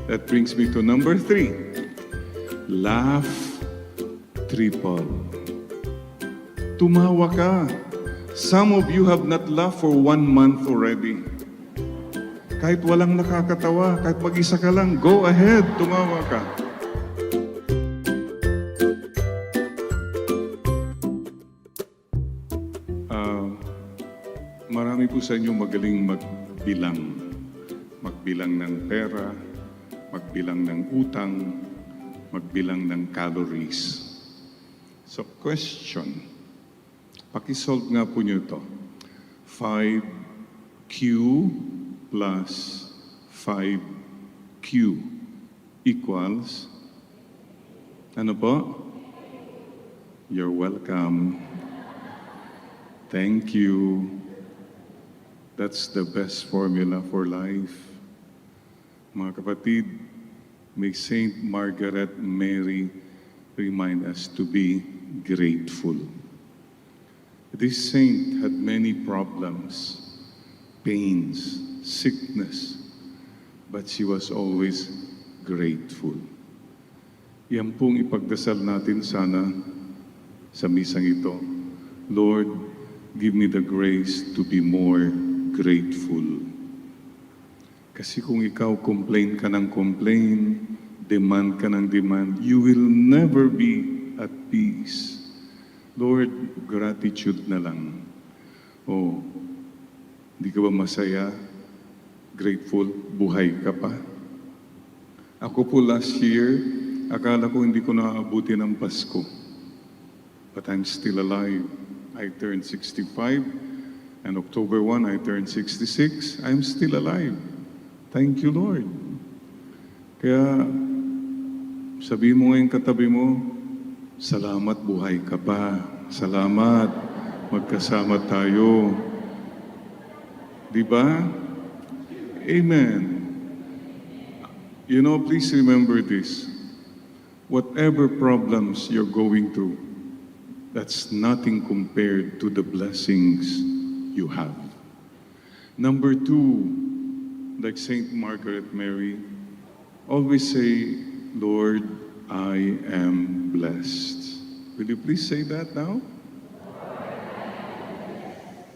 That brings me to number 3. Laugh triple. Tumawa ka. Some of you have not laughed for 1 month already. Kahit walang nakakatawa, kahit mag-isa ka lang, go ahead, tumawa ka. Marami po sa inyo magaling magbilang. Magbilang ng pera, magbilang ng utang, magbilang ng calories. So question, pakisolve nga po nyo ito. 5Q plus 5Q equals, ano po? You're welcome. Thank you. That's the best formula for life. Mga kapatid, may Saint Margaret Mary remind us to be grateful. This saint had many problems, pains, sickness, but she was always grateful. Yan pong ipagdasal natin sana sa misang ito. Lord, give me the grace to be more grateful. Kasi kung ikaw complain ka ng complain, demand ka ng demand, you will never be at peace. Lord, gratitude na lang. Oh, hindi ka ba masaya? Grateful? Buhay ka pa? Ako po last year, akala ko hindi ko naaabuti ng Pasko. But I'm still alive. I turned 65. And October 1, I turned 66. I'm still alive. Thank you, Lord. Kaya, sabihin mo ngayon katabi mo, salamat buhay ka pa. Salamat, magkasama tayo. Di ba? Amen. You know, please remember this. Whatever problems you're going through, that's nothing compared to the blessings you have. Number 2, like Saint Margaret Mary, always say, Lord, I am blessed. Will you please say that now?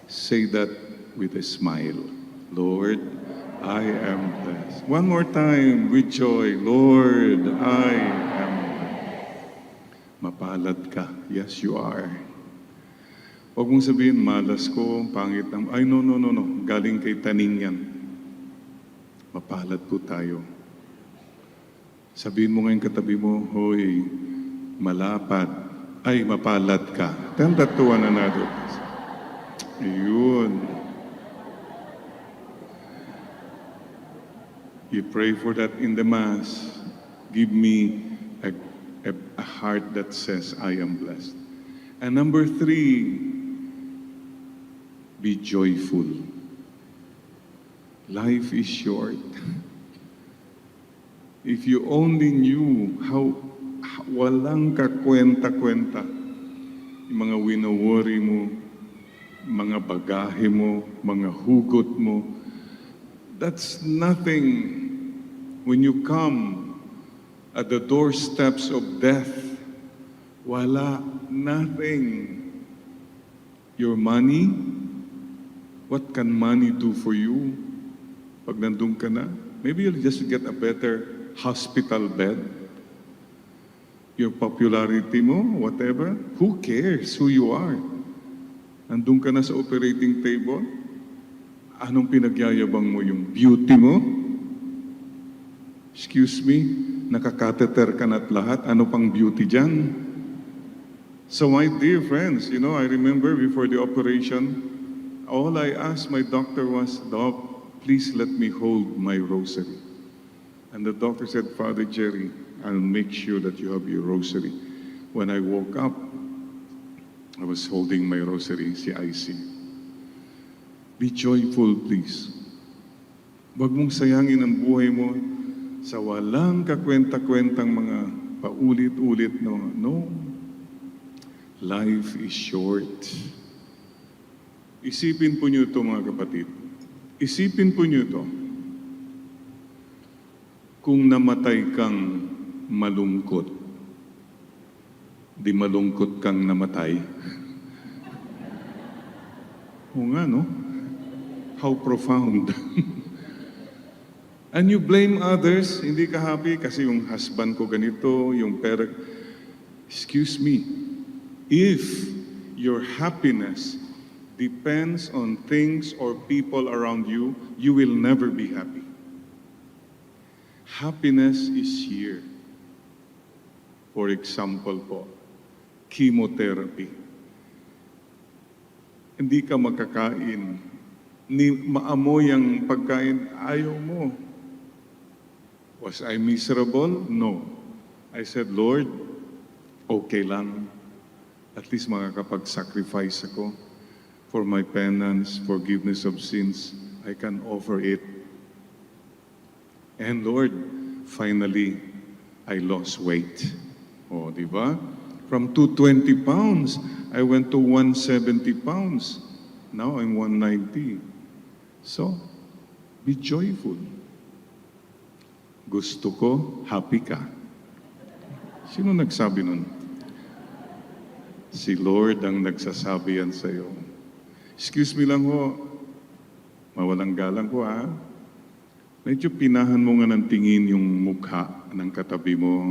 Say that with a smile. Lord, I am blessed. One more time with joy. Lord, I am blessed. Mapalad ka. Yes, you are. Huwag mong sabihin, malas ko, pangit ng... Ay, no. Galing kay taning yan. Mapalad po tayo. Sabihin mo ngayon katabi mo, hoy, malapad. Ay, mapalad ka. Tell that to one another. Ayun. You pray for that in the Mass. Give me a heart that says, I am blessed. And number 3, be joyful. Life is short. If you only knew how walang kakwenta-kwenta yung mga wino-worry mo, mga bagahe mo, mga hugot mo, that's nothing when you come at the doorsteps of death. Wala, nothing. Your money, what can money do for you? Pag nandun ka na, maybe you'll just get a better hospital bed. Your popularity mo, whatever, who cares who you are? Nandun ka na sa operating table, anong pinagyayabang mo? Yung beauty mo? Excuse me, nakakateter ka na't lahat, ano pang beauty dyan? So my dear friends, you know, I remember before the operation, all I asked my doctor was, Doc, please let me hold my rosary. And the doctor said, Father Jerry, I'll make sure that you have your rosary. When I woke up, I was holding my rosary, si IC. Be joyful, please. Huwag mong sayangin ang buhay mo sa walang kakwenta-kwentang mga paulit-ulit. No. Life is short. Isipin po niyo ito, mga kapatid. Isipin po niyo ito. kung namatay kang malungkot, di malungkot kang namatay. Oo nga, no? How profound. And you blame others, hindi ka happy kasi yung husband ko ganito, yung parent. Excuse me, if your happiness depends on things or people around you, you will never be happy. Happiness is here. For example po, chemotherapy. Hindi ka makakain, ni maamoy ang pagkain, ayaw mo. Was I miserable? No. I said, Lord, okay lang. At least makakapag-sacrifice ako for my penance, forgiveness of sins. I can offer it. And Lord, finally, I lost weight. Oh, di ba? From 220 pounds, I went to 170 pounds. Now I'm 190. So, be joyful. Gusto ko, happy ka. Sino nagsabi nun? Si Lord ang nagsasabi yan sa'yo. Excuse me lang ho, mawalang galang ko ha. Medyo pinahan mo nga ng tingin yung mukha ng katabi mo.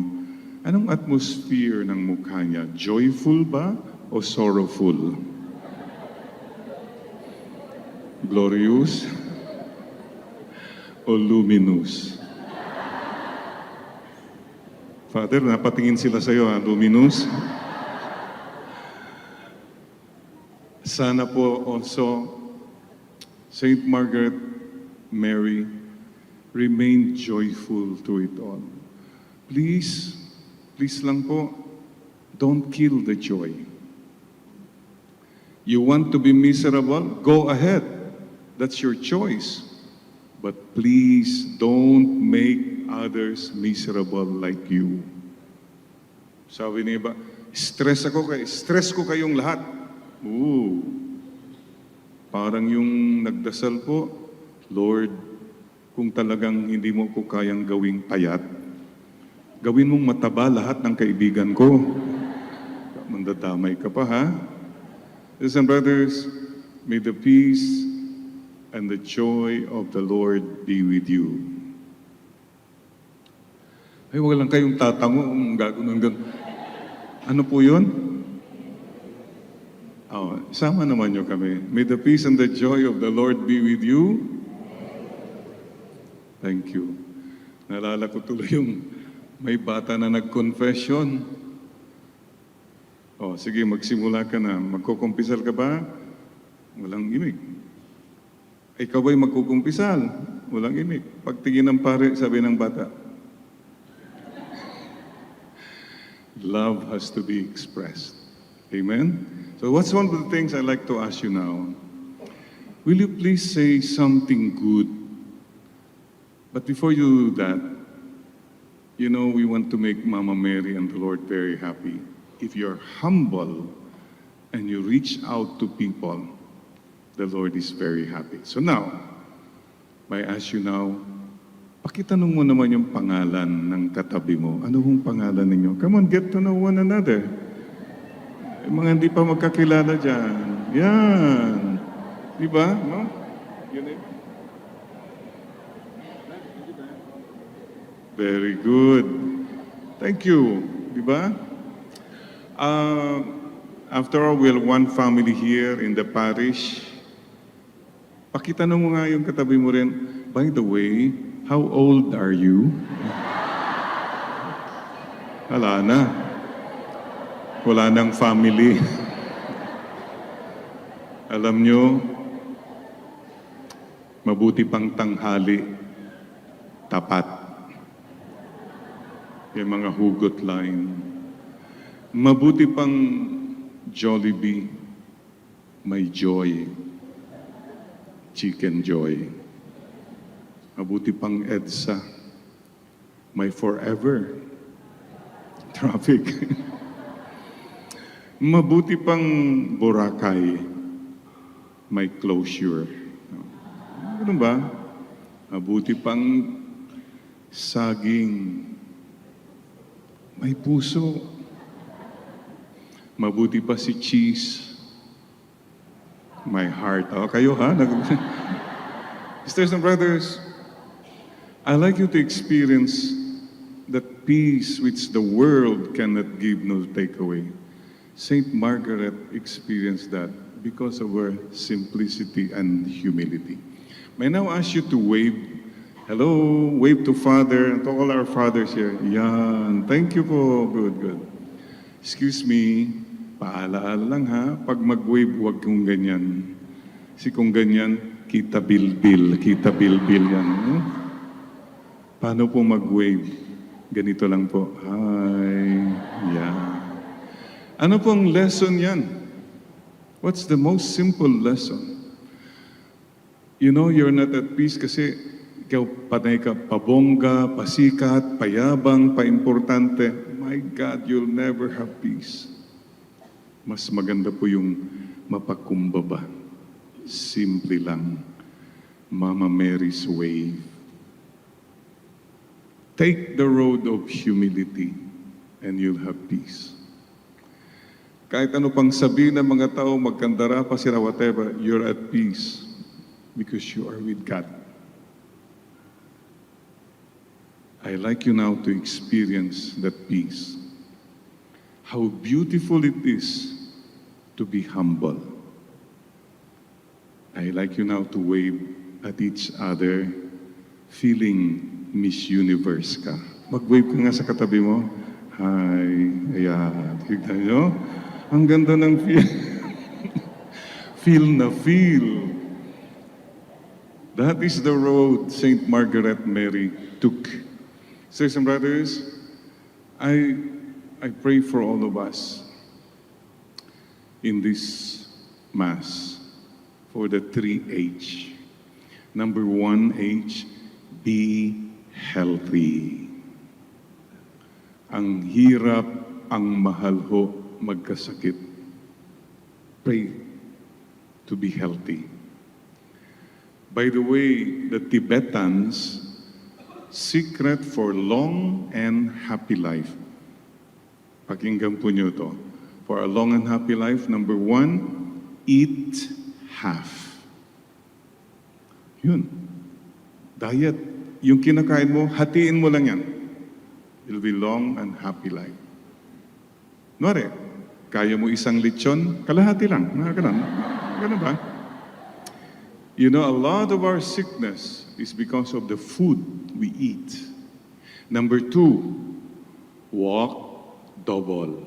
Anong atmosphere ng mukha niya? Joyful ba o sorrowful? Glorious o luminous? Father, napatingin sila sa iyo, ha? Luminous. Sana po also, Saint Margaret Mary, remain joyful to it all. Please, please lang po, don't kill the joy. You want to be miserable? Go ahead. That's your choice. But please don't make others miserable like you. Sabi niya ba, stress ko kayong lahat. Ooh. Parang yung nagdasal po, Lord, kung talagang hindi mo ko kayang gawing payat, gawin mong mataba lahat ng kaibigan ko. Mandadamay ka pa, ha? Sisters and brothers, may the peace and the joy of the Lord be with you. Ay, wag lang kayong tatango kung gagawin. Ano po yun? Oh, sama naman nyo kami. May the peace and the joy of the Lord be with you. Thank you. Naalala ko tuloy yung may bata na nag-confession. Oh, sige, magsimula ka na. Magkukumpisal ka ba? Walang imig. Ikaw ba'y magkukumpisal? Walang imig. Pagtingin ng pare, sabi ng bata, love has to be expressed. Amen? So what's one of the things I'd like to ask you now? Will you please say something good? But before you do that, you know we want to make Mama Mary and the Lord very happy. If you're humble and you reach out to people, the Lord is very happy. So now, may I ask you now, pakitanong mo naman yung pangalan ng katabi mo. Ano hong pangalan ninyo? Come on, get to know one another. Yung mga hindi pa magkakilala dyan. Yan. Di ba? No? Yun eh. Very good. Thank you. Di ba? After all, we're one family here in the parish. Pakitanong mo nga yung katabi mo rin, by the way, how old are you? Wala na. Wala nang family. Alam nyo, mabuti pang tanghali, tapat. Yung mga hugot line. Mabuti pang Jollibee, may joy. Chicken joy. Mabuti pang EDSA, may forever. Traffic. Mabuti pang Boracay, may closure. Ganun ba? Mabuti pang saging, may puso. Mabuti pa si cheese, my heart. Oh, kayo ha? Sisters and brothers, I'd like you to experience that peace which the world cannot give no takeaway. Saint Margaret experienced that because of her simplicity and humility. May I now ask you to wave. Hello, wave to Father, and to all our fathers here. Yan, thank you po. Good, good. Excuse me, paalaala lang ha, pag mag-wave, huwag kong ganyan. Kasi kung ganyan, kita bilbil yan. Paano po mag-wave? Ganito lang po. Hi. Yeah. Ano pong lesson yan? What's the most simple lesson? You know you're not at peace kasi ikaw panay ka pabongga, pasikat, payabang, paimportante. My God, you'll never have peace. Mas maganda po yung mapakumbaba. Simple lang. Mama Mary's way. Take the road of humility and you'll have peace. Kahit ano pang sabihin ng mga tao, magkandara pa sila, whatever, you're at peace because you are with God. I like you now to experience that peace. How beautiful it is to be humble. I like you now to wave at each other, feeling Miss Universe ka. Mag-wave ka nga sa katabi mo. Hi. Ayan. Tignan nyo. Ang ganda ng feel. Feel na feel. That is the road Saint Margaret Mary took. Sisters and brothers, I pray for all of us in this Mass for the 3H. Number 1H, be healthy. Ang hirap, ang mahal ho magkasakit. Pray to be healthy. By the way, the Tibetans' secret for long and happy life. Pakinggan po niyo to. For a long and happy life, number 1, eat half. Yun. Diet. Yung kinakain mo, hatiin mo lang yan. It'll be long and happy life. Nuwari, kaya mo isang lechon, kalahati lang. Ganun ba? You know, a lot of our sickness is because of the food we eat. Number 2, walk double.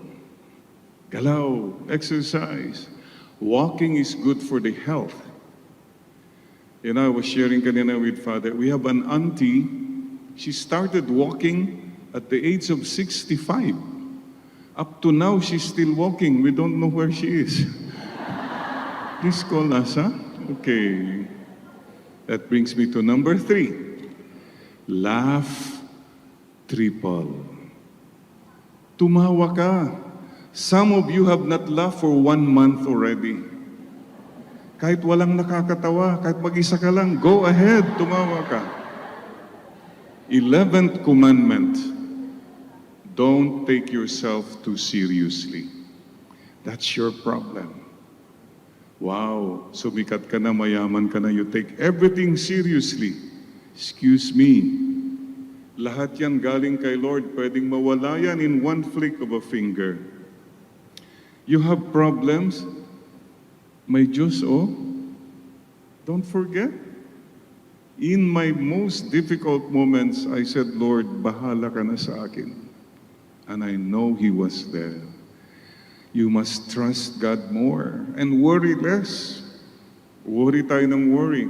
Galaw, exercise. Walking is good for the health. You know, I was sharing kanina with Father, we have an auntie, she started walking at the age of 65. Up to now, she's still walking. We don't know where she is. Please call us, huh? Okay. That brings me to number 3. Laugh triple. Tumawa ka. Some of you have not laughed for 1 month already. Kahit walang nakakatawa, kahit mag-isa ka lang, go ahead, tumawa ka. 11th commandment, don't take yourself too seriously. That's your problem. Wow, sumikat ka na, mayaman ka na, you take everything seriously. Excuse me, lahat yan galing kay Lord, pwedeng mawala yan in one flick of a finger. You have problems, may Diyos, oh, don't forget. In my most difficult moments, I said, Lord, bahala ka na sa akin. And I know He was there. You must trust God more and worry less. Worry tayo ng worry.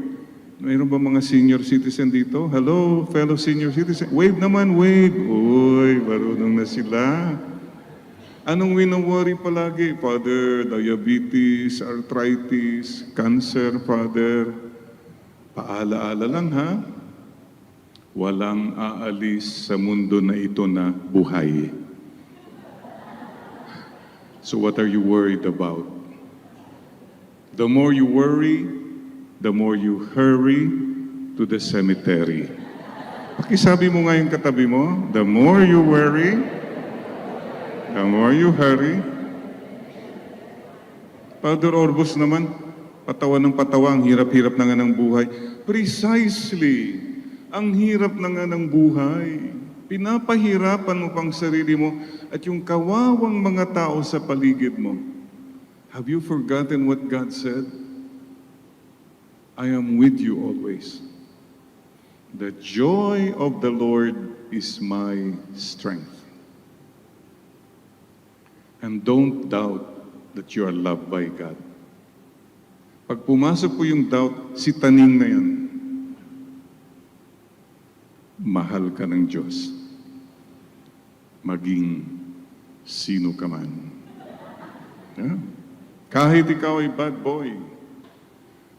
Mayroon ba mga senior citizen dito? Hello, fellow senior citizen. Wave naman, wave. Uy, marunong na sila. Anong wino-worry palagi? Father, diabetes, arthritis, cancer, Father. Paala-ala lang ha. Walang aalis sa mundo na ito na buhay. So what are you worried about? The more you worry, the more you hurry to the cemetery. Pakisabi mo nga yung katabi mo, the more you worry, the more you hurry. Father Orbos naman, patawa ng patawa, ang hirap-hirap na nga ng buhay. Precisely, ang hirap na nga ng buhay. Pinapahirapan mo pang sarili mo at yung kawawang mga tao sa paligid mo. Have you forgotten what God said? I am with you always. The joy of the Lord is my strength. And don't doubt that you are loved by God. Pag pumasok po yung doubt, si taning na yan. Mahal ka ng Diyos. Maging sino ka man. Yeah. Kahit ikaw ay bad boy,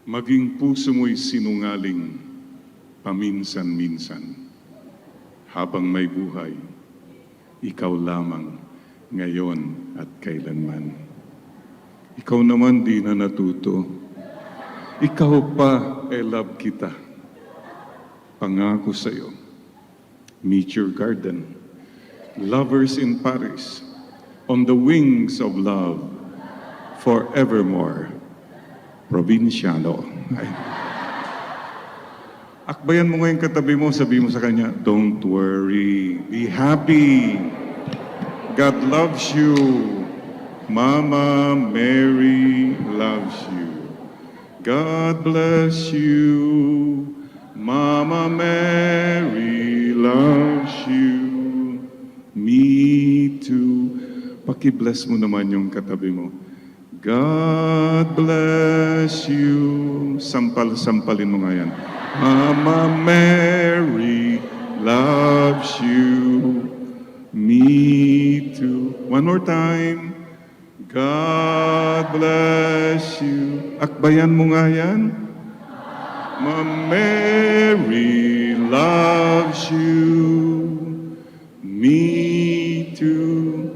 maging puso mo'y sinungaling paminsan-minsan. Habang may buhay, ikaw lamang ngayon at kailanman. Ikaw naman di na natuto. Ikaw pa, I love kita. Pangako sa'yo. Meet your garden. Lovers in Paris. On the wings of love. Forevermore. Provinciano. Ay. Akbayan mo ngayon katabi mo, sabi mo sa kanya, don't worry. Be happy. God loves you. Mama Mary loves you. God bless you. Mama Mary loves you. Me too. Paki-bless mo naman yung katabi mo. God bless you. Sampal-sampalin mo nga yan. Mama Mary loves you. Me too. One more time. God bless you. Akbayan mo nga yan. Mama Mary loves you. Me too.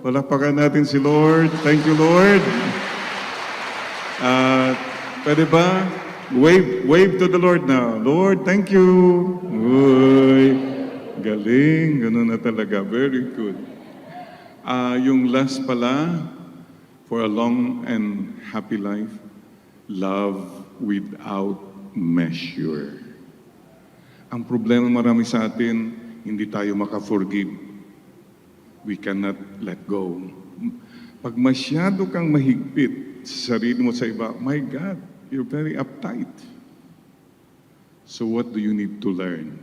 Palakpakan natin si Lord. Thank you, Lord. Pwede ba? Wave to the Lord now. Lord, thank you. Uy, galing. Ganun na talaga. Very good. Yung last pala, for a long and happy life, love without measure. Ang problema marami sa atin, hindi tayo maka-forgive. We cannot let go. Pag masyado kang mahigpit sa sarili mo sa iba, my God, you're very uptight. So what do you need to learn?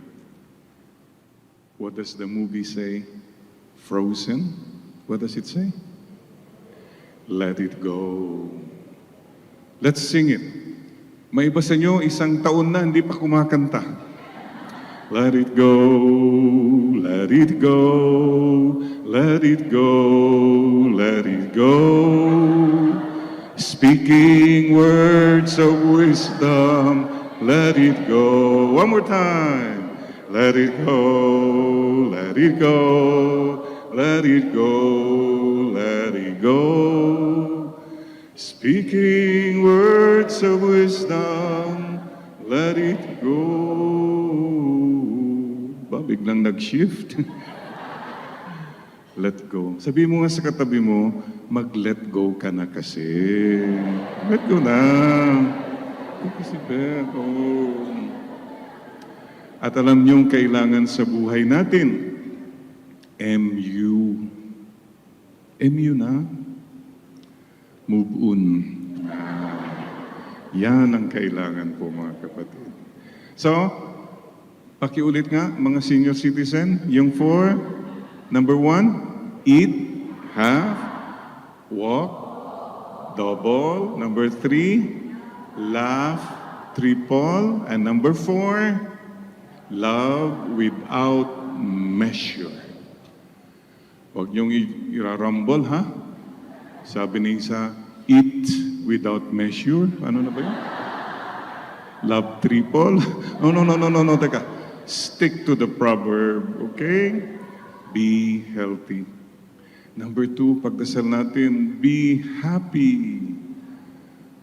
What does the movie say? Frozen? What does it say? Let it go. Let's sing it. May iba sa inyo, isang taon na hindi pa kumakanta. Let it go, let it go, let it go, let it go. Speaking words of wisdom, let it go. One more time. Let it go, let it go, let it go, let it go. Speaking words of wisdom, let it go. Ba, biglang nag-shift. Let go. Sabi mo nga sa katabi mo, mag-let go ka na kasi. Let go na. Kasi oh. At alam niyong kailangan sa buhay natin, MU. MU na. Move on. Yan ang kailangan po mga kapatid. So, pakiulit nga mga senior citizen, yung 4. Number 1, eat, have, walk, double. Number 3, laugh, triple. And number 4, love without measure. Huwag niyong irarumble, ha? Sabi ni isa, eat without measure. Ano na ba yun? Love triple. No, teka. Stick to the proverb, okay? Be healthy. Number 2, pagdasal natin, be happy.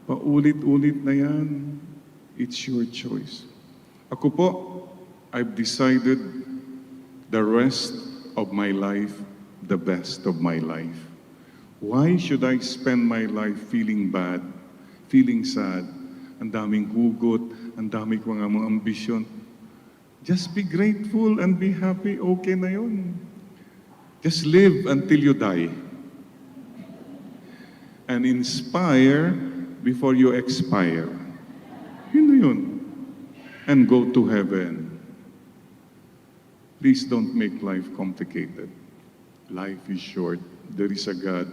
Paulit-ulit na yan. It's your choice. Ako po, I've decided the rest of my life, the best of my life. Why should I spend my life feeling bad, feeling sad, ang daming hugot, ang daming mga ambisyon? Just be grateful and be happy, okay na yun. Just live until you die. And inspire before you expire. Yun na yun. And go to heaven. Please don't make life complicated. Life is short. There is a God.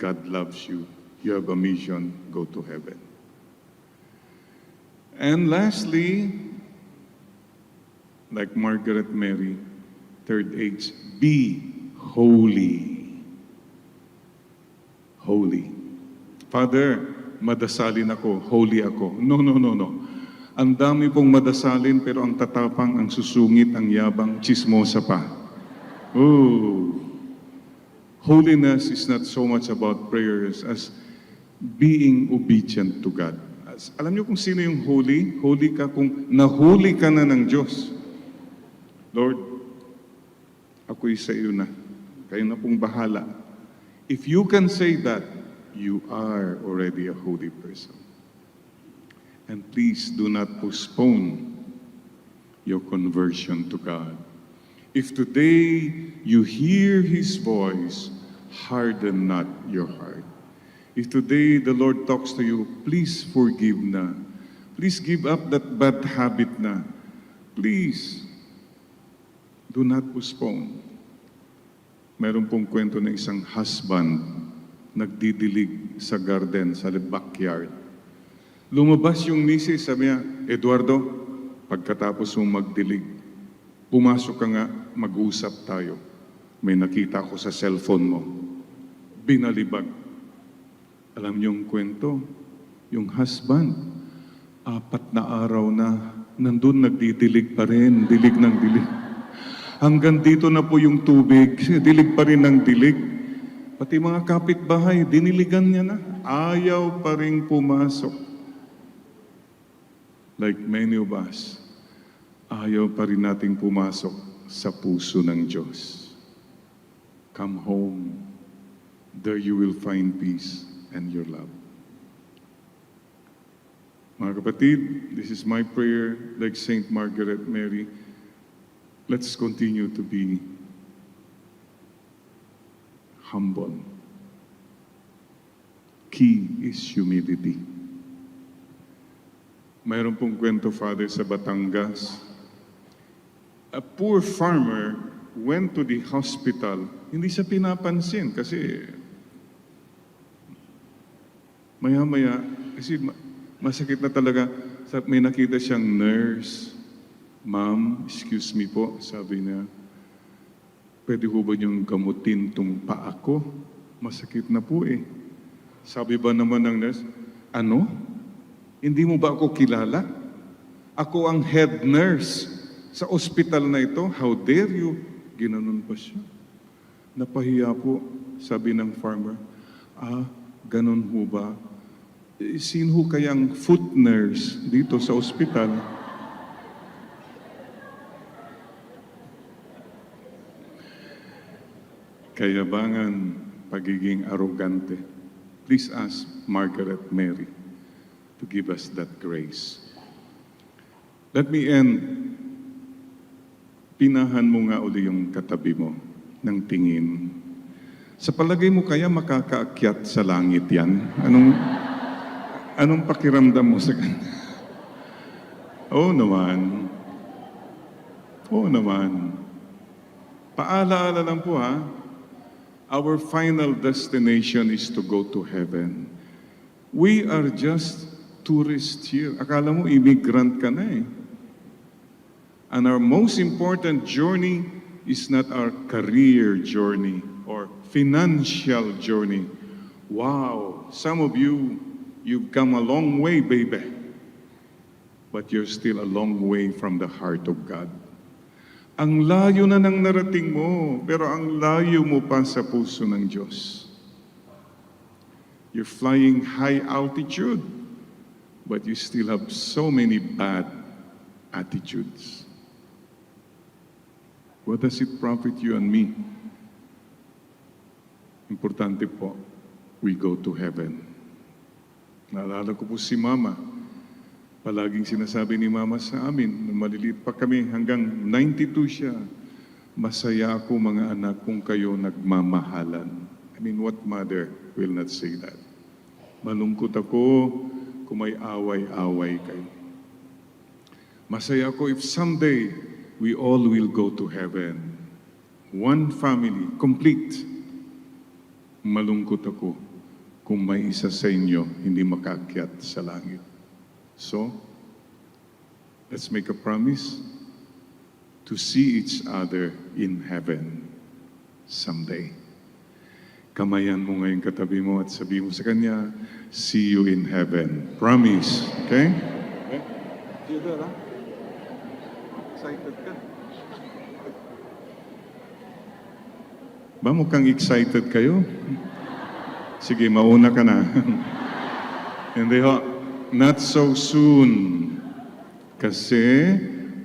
God loves you. You have a mission. Go to heaven. And lastly, like Margaret Mary, third H, be holy. Holy. Father, madasalin ako, holy ako. No. Ang dami pong madasalin pero ang tatapang, ang susungit, ang yabang, chismosa pa. Oh. Holiness is not so much about prayers as being obedient to God. Alam niyo kung sino yung holy? Holy ka kung nahuli ka na ng Diyos. Lord, ako'y sa iyo na. Kayo na pong bahala. If you can say that, you are already a holy person. And please do not postpone your conversion to God. If today you hear His voice, harden not your heart. If today the Lord talks to you, please forgive na. Please give up that bad habit na. Please, do not postpone. Meron pong kwento ng isang husband nagdidilig sa garden, sa backyard. Lumabas yung misis, sabi niya, Eduardo, pagkatapos mong magdilig, pumasok ka nga, mag-usap tayo. May nakita ko sa cellphone mo. Binalibag. Alam niyo yung kwento? Yung husband, 4 na araw na, nandun nagdidilig pa rin, dilig ng dilig. Hanggang dito na po yung tubig, dilig pa rin ng dilig. Pati mga kapitbahay, diniligan niya na. Ayaw pa rin pumasok. Like many of us, ayaw pa rin nating pumasok sa puso ng Diyos. Come home. There you will find peace and your love. Mga kapatid, this is my prayer, like Saint Margaret Mary. Let's continue to be humble. Key is humility. Mayroon pong kwento, Father, sa Batangas. A poor farmer went to the hospital. Hindi siya pinapansin kasi maya-maya, kasi masakit na talaga. May nakita siyang nurse. Ma'am, excuse me po, sabi niya, pwede ho ba niyong gamutin tong paa ko? Masakit na po eh. Sabi ba naman ng nurse, ano? Hindi mo ba ako kilala? Ako ang head nurse sa ospital na ito. How dare you? Ginanon pa siya. Napahiya po, sabi ng farmer. Ganon ho ba? Sino ho kayang foot nurse dito sa ospital? Kayabangan, pagiging arrogante. Please ask Margaret Mary to give us that grace. Let me end. Pinahan mo nga uli yung katabi mo ng tingin. Sa palagay mo kaya makakaakyat sa langit yan? Anong pakiramdam mo sa kanya? Oo naman. Oo naman. Paalaala lang po ha. Our final destination is to go to heaven. We are just tourists here. Akala mo, immigrant ka na eh. And our most important journey is not our career journey or financial journey. Wow, some of you, you've come a long way, baby. But you're still a long way from the heart of God. Ang layo na nang narating mo, pero ang layo mo pa sa puso ng Diyos. You're flying high altitude, but you still have so many bad attitudes. What does it profit you and me? Importante po, we go to heaven. Naalala ko po si Mama. Palaging sinasabi ni Mama sa amin, nung maliliit pa kami, hanggang 92 siya, masaya ako mga anak kung kayo nagmamahalan. I mean, what mother will not say that? Malungkot ako kung may away-away kayo. Masaya ako if someday we all will go to heaven. One family, complete. Malungkot ako kung may isa sa inyo hindi makaakyat sa langit. So, let's make a promise to see each other in heaven someday. Kamayan mo ngayon katabi mo at sabi mo sa kanya, see you in heaven. Promise. Okay? Okay? Theodore, ha? Excited ka? Ba, mukhang excited kayo? Sige, mauna ka na. Hindi ho. Not so soon. Kasi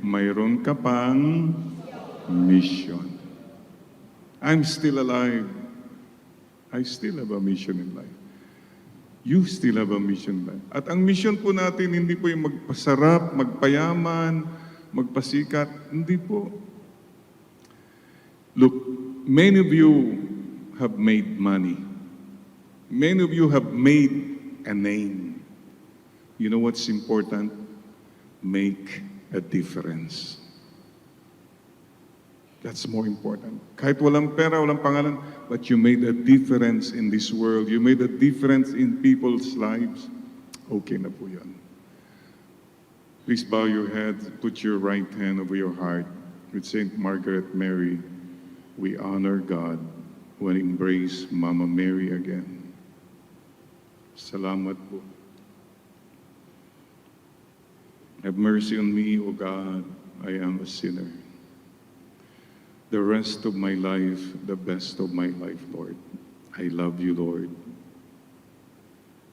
mayroon ka pang mission. I'm still alive. I still have a mission in life. You still have a mission in life. At ang mission po natin, hindi po yung magpasarap, magpayaman, magpasikat. Hindi po. Look, many of you have made money. Many of you have made a name. You know what's important? Make a difference. That's more important. Kahit walang pera, walang pangalan, but you made a difference in this world. You made a difference in people's lives. Okay na po yan. Please bow your head, put your right hand over your heart. With Saint Margaret Mary, we honor God when embrace Mama Mary again. Salamat po. Have mercy on me, O God, I am a sinner. The rest of my life, the best of my life, Lord. I love you, Lord.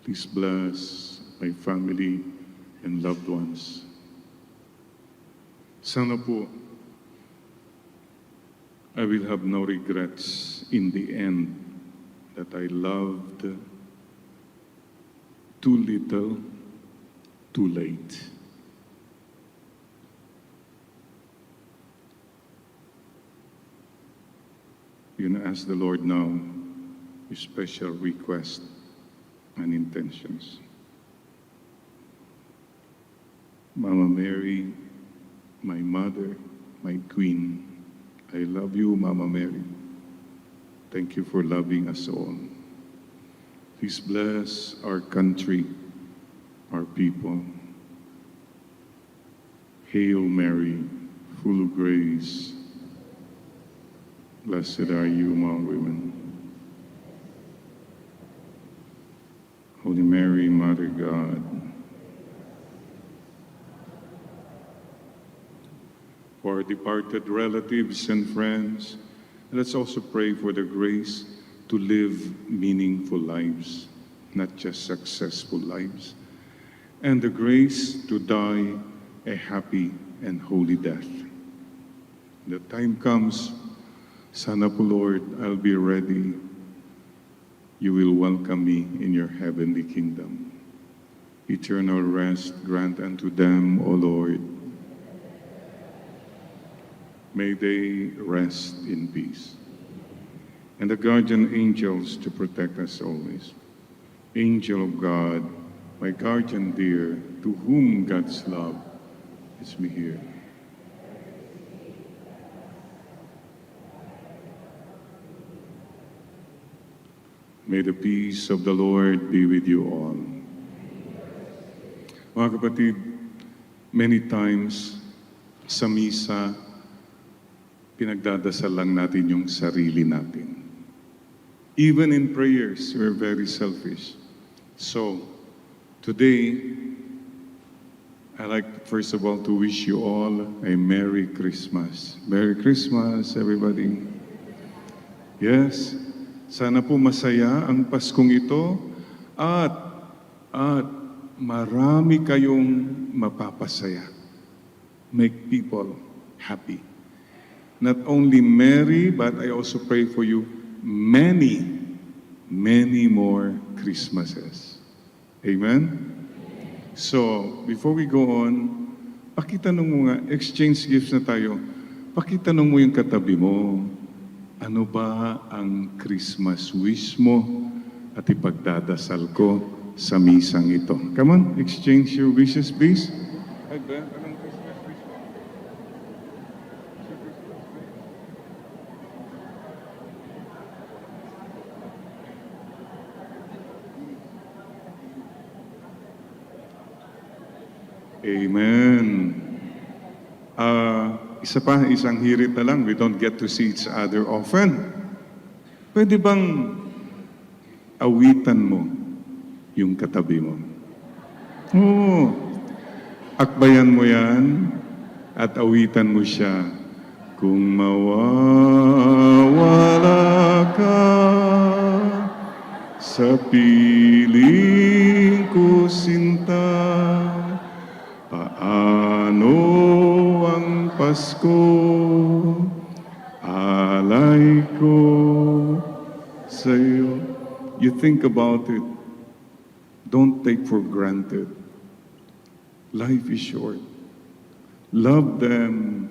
Please bless my family and loved ones. Sana po, I will have no regrets in the end that I loved too little, too late. You know, ask the Lord now your special request and intentions. Mama Mary, my mother, my queen, I love you, Mama Mary. Thank you for loving us all. Please bless our country, our people. Hail Mary, full of grace. Blessed are you among women. Holy Mary, Mother of God, for our departed relatives and friends, let's also pray for the grace to live meaningful lives, not just successful lives, and the grace to die a happy and holy death. The time comes, sana po, Lord, I'll be ready. You will welcome me in your heavenly kingdom. Eternal rest grant unto them, O Lord. May they rest in peace. And the guardian angels to protect us always. Angel of God, my guardian dear, to whom God's love is me here. May the peace of the Lord be with you all. Mga kapatid, many times sa misa, pinagdadasal lang natin yung sarili natin. Even in prayers, we're very selfish. So, today, I'd like first of all to wish you all a Merry Christmas. Merry Christmas, everybody. Yes, sana po masaya ang Paskong ito at marami kayong mapapasaya. Make people happy. not only Merry, but I also pray for you many, many more Christmases. Amen? So, before we go on, pakitanong mo nga, exchange gifts na tayo, pakitanong mo yung katabi mo, ano ba ang Christmas wish mo at ipagdadasal ko sa misang ito. Come on, exchange your wishes, please. Ay, Ben, anong Christmas wish mo? Amen. Isa pa, isang hirit na lang. We don't get to see each other often. Pwede bang awitan mo yung katabi mo? Oo. Akbayan mo yan at awitan mo siya. Kung mawawala ka sa piling ko sinta, paano ang Pasko, alay ko sa'yo. You think about it. Don't take for granted. Life is short. Love them.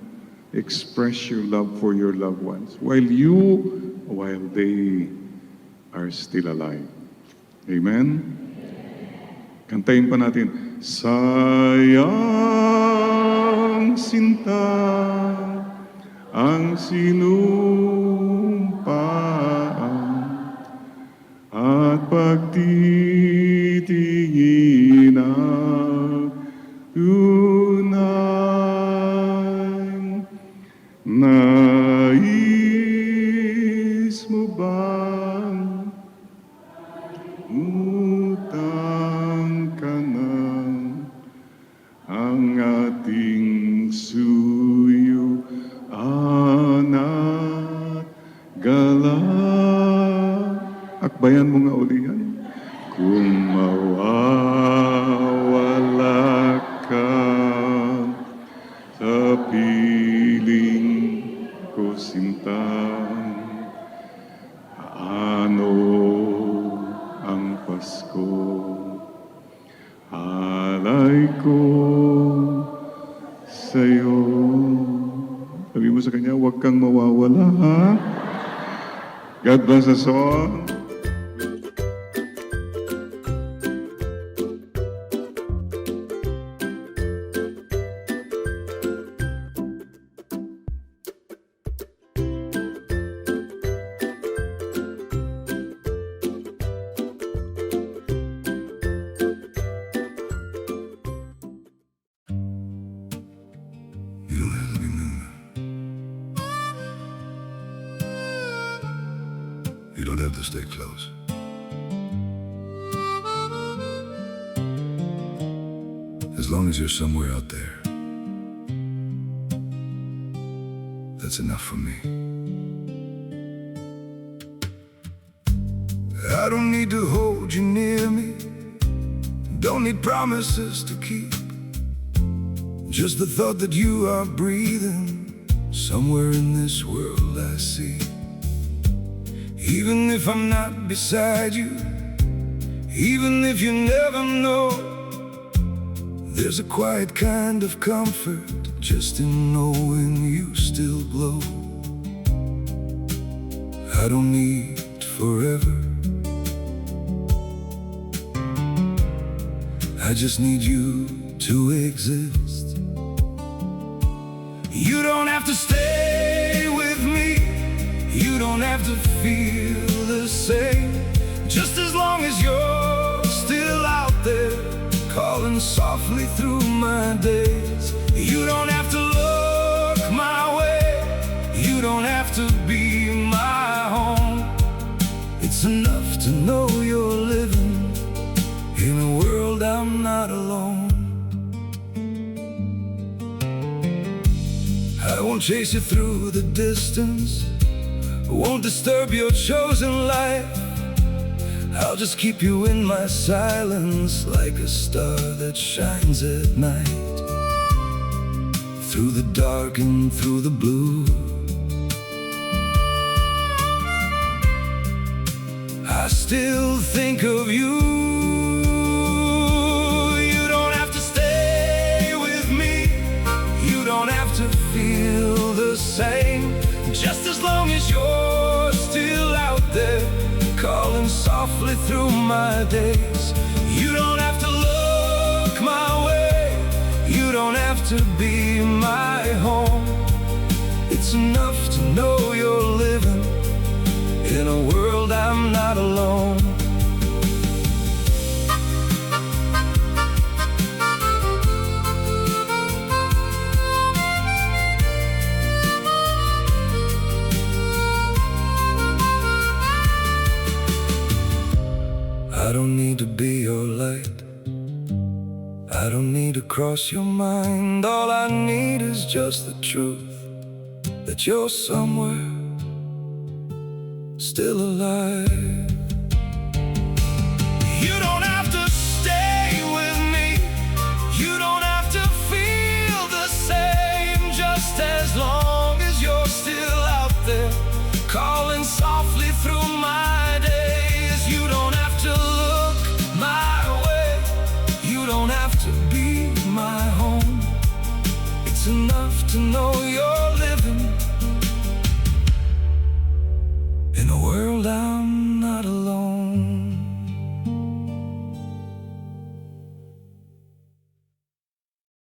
Express your love for your loved ones while they are still alive. Amen? Kantayin pa natin. Sayang sinta ang sinumpaan at pagtitingin ang tunay. Nais mo bang utang ka na ang ating suyo anak gala? Akbayan mo nga uli yan. Kung mawawala ka sa piling ko sinta, ano ang Pasko, alay ko sa'yo. Sabi mo sa kanya, huwag kang mawawala, ha? God bless us all. You don't have to be mean. You don't have to stay close. As long as you're somewhere out there, that's enough for me. I don't need to hold you near me, don't need promises to keep. Just the thought that you are breathing somewhere in this world I see. Even if I'm not beside you, even if you never know, there's a quiet kind of comfort just in knowing you still glow. I don't need forever, I just need you to exist. You don't have to stay with me, you don't have to feel the same. Just as long as you're still out there, calling softly through my days. You don't have to look my way, you don't have to be my home. It's enough to know you're living in a world I'm not alone. I won't chase you through the distance, won't disturb your chosen life. I'll just keep you in my silence, like a star that shines at night. Through the dark and through the blue, I still think of you. You don't have to stay with me, you don't have to feel the same. Just as long as you're still out there, calling softly through my days. You don't have to look my way, you don't have to be my home. It's enough to know you're living in a world I'm not alone. I don't need to be your light, I don't need to cross your mind. All I need is just the truth that you're somewhere still alive. You don't